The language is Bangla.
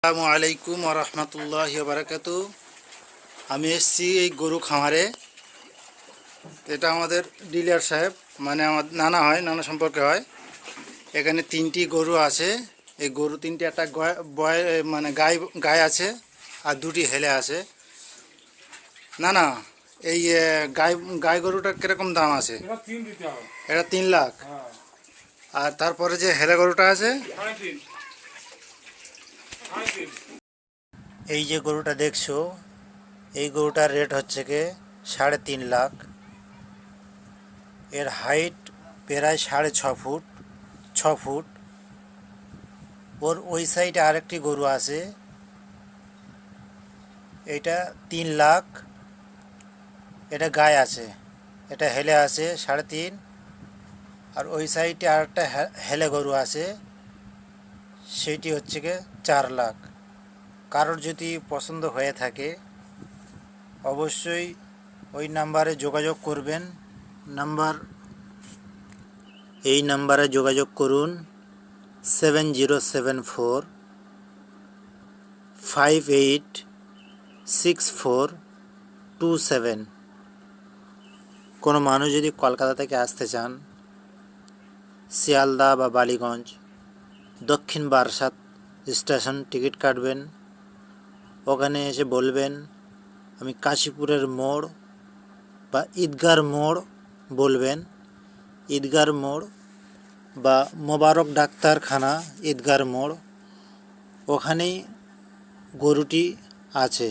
আসসালামু আলাইকুম ওয়া রাহমাতুল্লাহি ওয়া বারাকাতুহু। আমি এসেছি এই গরু খামারে। এটা আমাদের ডিলার সাহেব, মানে আমার নানা সম্পর্কে হয়। এখানে 3টি গরু আছে। এই গরু 3টি, একটা মানে গাই আছে আর 2টি হেলে আছে। না, এই গাই গাই গরুটার কিরকম দাম আছে? এটা 3 লাখ। আর তারপরে যে হেলে গরুটা আছে, এই যে গরুটা দেখছো, এই গরুটার রেট হচ্ছে কি 3.5 লাখ। এর হাইট প্রায় 6.5 ফুট, 6 ফুট। ওর ওই সাইডে আরেকটি গরু আছে, এটা 3 লাখ। এটা গায়ে আছে, এটা হেলে আছে 3.5। আর ওই সাইডে আরেকটা হেলে গরু আছে, সেটি হচ্ছে কি 4 লাখ। কারোর যদি পছন্দ হয়ে থাকে অবশ্যই ওই নাম্বারে যোগাযোগ করবেন। এই নাম্বারে যোগাযোগ করুন 7074586427। কোনো মানুষ যদি কলকাতা থেকে আসতে চান, শিয়ালদা বা বালিগঞ্জ, দক্ষিণ বারাসাত স্টেশন টিকিট কাটবেন। ওখানে এসে বলবেন আমি কাশীপুরের মোড় বা ঈদগার মোড় বলবেন। ঈদগার মোড় বা মোবারক ডাক্তারখানা, ঈদগার মোড়, ওখানেই গরুটি আছে।